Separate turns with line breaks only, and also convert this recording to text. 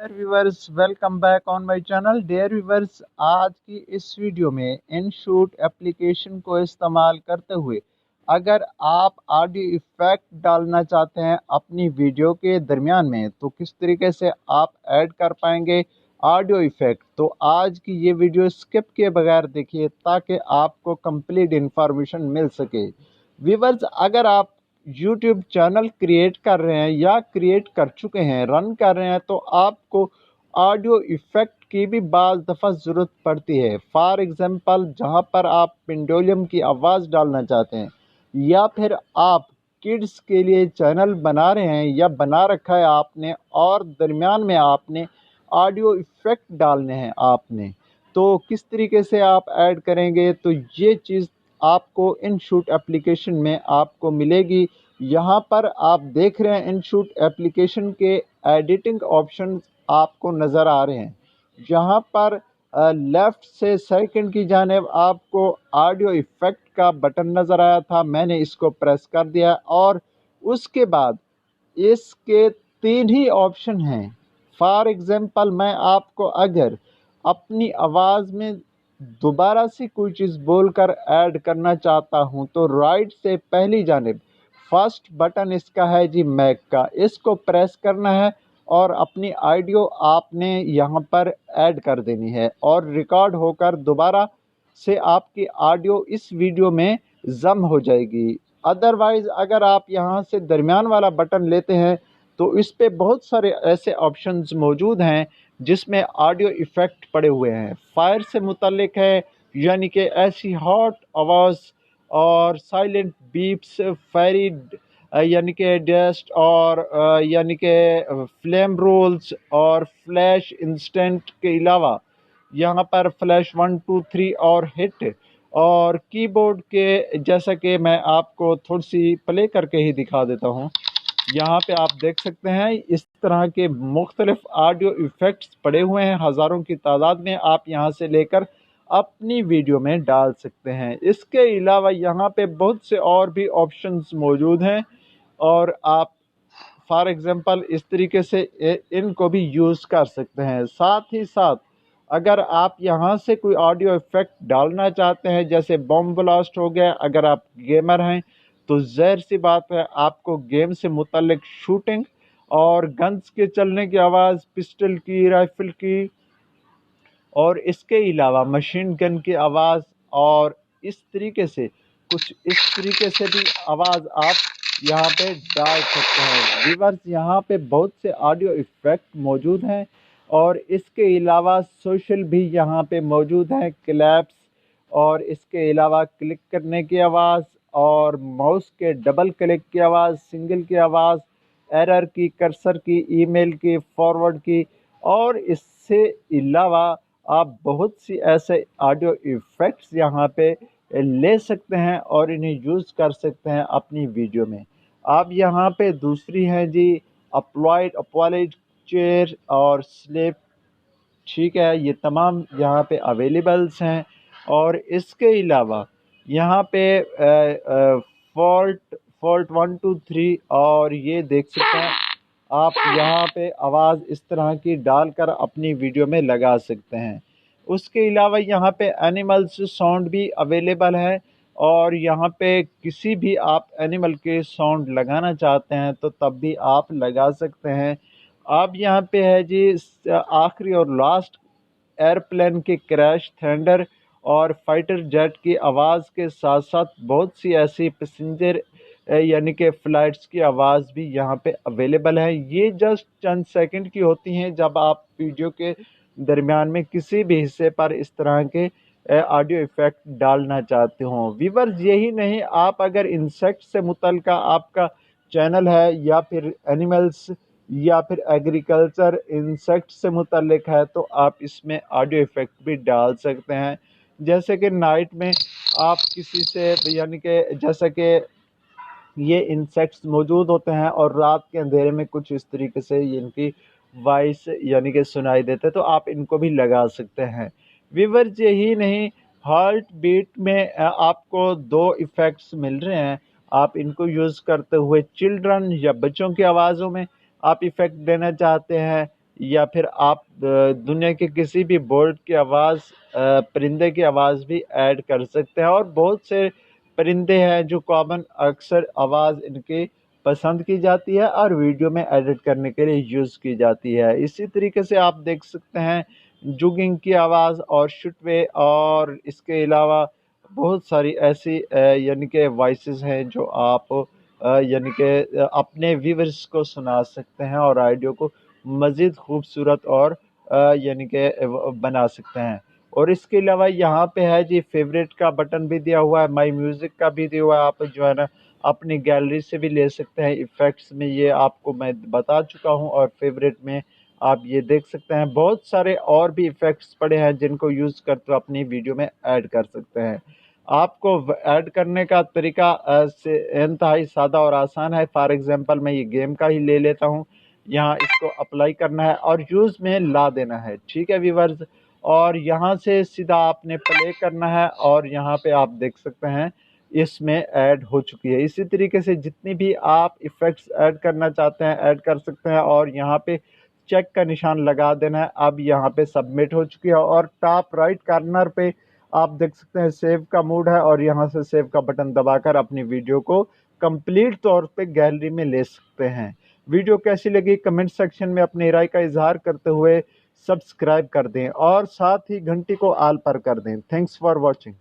Viewers, welcome back on my channel. Dear viewers, आज की इस वीडियो में इनशूट एप्लीकेशन को इस्तेमाल करते हुए अगर आप ऑडियो इफेक्ट डालना चाहते हैं अपनी वीडियो के दरमियान में तो किस तरीके से आप ऐड कर पाएंगे ऑडियो इफेक्ट। तो आज की ये वीडियो स्किप किए बगैर देखिए ताकि आपको कंप्लीट इंफॉर्मेशन मिल सके। व्यूवर्स, अगर आप YouTube चैनल क्रिएट कर रहे हैं या क्रिएट कर चुके हैं, रन कर रहे हैं, तो आपको ऑडियो इफेक्ट की भी बाज़ दफ़ा ज़रूरत पड़ती है। फॉर एग्ज़ाम्पल, जहां पर आप पेंडुलम की आवाज़ डालना चाहते हैं या फिर आप किड्स के लिए चैनल बना रहे हैं या बना रखा है आपने और दरमियान में आपने ऑडियो इफेक्ट डालने हैं आपने, तो किस तरीके से आप ऐड करेंगे। तो ये चीज़ आपको इनशूट एप्लीकेशन में आपको मिलेगी। यहाँ पर आप देख रहे हैं इनशूट एप्लीकेशन के एडिटिंग ऑप्शन आपको नज़र आ रहे हैं। यहाँ पर लेफ़्ट से सेकंड की जानिब आपको ऑडियो इफेक्ट का बटन नज़र आया था, मैंने इसको प्रेस कर दिया और उसके बाद इसके तीन ही ऑप्शन हैं। फॉर एग्ज़ाम्पल, मैं आपको अगर अपनी आवाज़ में दोबारा से कोई चीज़ बोलकर ऐड करना चाहता हूं तो राइट से पहली जानिब फर्स्ट बटन इसका है जी मैक का, इसको प्रेस करना है और अपनी ऑडियो आपने यहां पर ऐड कर देनी है और रिकॉर्ड होकर दोबारा से आपकी ऑडियो इस वीडियो में जम हो जाएगी। अदरवाइज़ अगर आप यहां से दरमियान वाला बटन लेते हैं तो इस पे बहुत सारे ऐसे ऑप्शंस मौजूद हैं जिसमें ऑडियो इफ़ेक्ट पड़े हुए हैं। फायर से मुतल्लिक है, यानी कि ऐसी हॉट आवाज़ और साइलेंट बीप्स, फेरी यानी कि डस्ट और यानी कि फ्लेम रोल्स और फ्लैश इंस्टेंट के अलावा यहाँ पर फ्लैश 1 2 3 और हिट और कीबोर्ड के, जैसा कि मैं आपको थोड़ी सी प्ले करके ही दिखा देता हूँ। यहाँ पे आप देख सकते हैं इस तरह के मुख्तलिफ ऑडियो इफ़ेक्ट्स पड़े हुए हैं, हज़ारों की तादाद में। आप यहाँ से लेकर अपनी वीडियो में डाल सकते हैं। इसके अलावा यहाँ पे बहुत से और भी ऑप्शंस मौजूद हैं और आप फॉर एग्ज़ाम्पल इस तरीके से इनको भी यूज़ कर सकते हैं। साथ ही साथ अगर आप यहाँ से कोई ऑडियो इफ़ेक्ट डालना चाहते हैं, जैसे बॉम्ब ब्लास्ट हो गया, अगर आप गेमर हैं तो ज़ाहिर सी बात है आपको गेम से मुतल्लिक शूटिंग और गन्स के चलने की आवाज़, पिस्टल की, राइफल की और इसके अलावा मशीन गन की आवाज़ और इस तरीके से कुछ इस तरीके से भी आवाज़ आप यहाँ पे डाल सकते हैं। व्यूअर्स, यहाँ पे बहुत से ऑडियो इफ़ेक्ट मौजूद हैं और इसके अलावा सोशल भी यहाँ पे मौजूद हैं, क्लैप्स और इसके अलावा क्लिक करने की आवाज़ और माउस के डबल क्लिक की आवाज़, सिंगल की आवाज़, एरर की, कर्सर की, ईमेल की, फॉरवर्ड की और इससे अलावा आप बहुत सी ऐसे ऑडियो इफ़ेक्ट्स यहाँ पे ले सकते हैं और इन्हें यूज़ कर सकते हैं अपनी वीडियो में। आप यहाँ पे दूसरी हैं जी अपॉइड चेयर और स्लिप, ठीक है, ये तमाम यहाँ पे अवेलेबल्स हैं। और इसके अलावा यहाँ पे फॉल्ट 1 2 3 और ये देख सकते हैं आप यहाँ पे आवाज़ इस तरह की डालकर अपनी वीडियो में लगा सकते हैं। उसके अलावा यहाँ पे एनिमल्स साउंड भी अवेलेबल है और यहाँ पे किसी भी आप एनिमल के साउंड लगाना चाहते हैं तो तब भी आप लगा सकते हैं। आप यहाँ पे है जी आखिरी और लास्ट एयरप्लेन के क्रैश, थंडर और फाइटर जेट की आवाज़ के साथ साथ बहुत सी ऐसी पैसेंजर यानी कि फ़्लाइट्स की आवाज़ भी यहाँ पे अवेलेबल है। ये जस्ट चंद सेकंड की होती हैं जब आप वीडियो के दरमियान में किसी भी हिस्से पर इस तरह के ऑडियो इफ़ेक्ट डालना चाहते हों। व्यूअर्स, यही नहीं, आप अगर इंसेक्ट से मुतल्लिक़ आपका चैनल है या फिर एनिमल्स या फिर एग्रीकल्चर इंसेक्ट से मुतल्लिक है तो आप इसमें ऑडियो इफ़ेक्ट भी डाल सकते हैं। जैसे कि नाइट में आप किसी से, यानी कि जैसा कि ये इंसेक्ट्स मौजूद होते हैं और रात के अंधेरे में कुछ इस तरीके से इनकी वॉइस यानी कि सुनाई देते हैं तो आप इनको भी लगा सकते हैं। व्यूअर्स, यही नहीं, हार्ट बीट में आपको दो इफ़ेक्ट्स मिल रहे हैं। आप इनको यूज़ करते हुए चिल्ड्रन या बच्चों की आवाज़ों में आप इफ़ेक्ट देना चाहते हैं या फिर आप दुनिया के किसी भी बर्ड की आवाज़, परिंदे की आवाज़ भी ऐड कर सकते हैं। और बहुत से परिंदे हैं जो कॉमन अक्सर आवाज़ इनकी पसंद की जाती है और वीडियो में एडिट करने के लिए यूज़ की जाती है। इसी तरीके से आप देख सकते हैं जुगिंग की आवाज़ और शुटवे, और इसके अलावा बहुत सारी ऐसी यानी कि वॉइसेस हैं जो आप यानी कि अपने व्यूवर्स को सुना सकते हैं और ऑडियो को मज़ीद खूबसूरत और यानी कि बना सकते हैं। और इसके अलावा यहाँ पे है जी फेवरेट का बटन भी दिया हुआ है, माई म्यूज़िक का भी दिया हुआ है। आप जो है ना अपनी गैलरी से भी ले सकते हैं। इफ़ेक्ट्स में ये आपको मैं बता चुका हूँ, और फेवरेट में आप ये देख सकते हैं। बहुत सारे और भी इफ़ेक्ट्स पड़े हैं जिनको यूज़ करते हुए अपनी वीडियो में ऐड कर सकते हैं। आपको ऐड करने का तरीका से इंतहाई सादा और आसान है। फॉर एग्जांपल मैं ये गेम का ही ले लेता हूँ। यहाँ इसको अप्लाई करना है और यूज़ में ला देना है, ठीक है व्यूवर्स। और यहाँ से सीधा आपने प्ले करना है और यहाँ पे आप देख सकते हैं इसमें ऐड हो चुकी है। इसी तरीके से जितनी भी आप इफ़ेक्ट्स ऐड करना चाहते हैं ऐड कर सकते हैं, और यहाँ पे चेक का निशान लगा देना है। अब यहाँ पे सबमिट हो चुकी है, और टॉप राइट कॉर्नर पे आप देख सकते हैं सेव का मोड है, और यहाँ से सेव का बटन दबाकर अपनी वीडियो को कंप्लीट तौर पे गैलरी में ले सकते हैं। वीडियो कैसी लगी कमेंट सेक्शन में अपनी राय का इजहार करते हुए सब्सक्राइब कर दें और साथ ही घंटी को आल पर कर दें। Thanks for watching.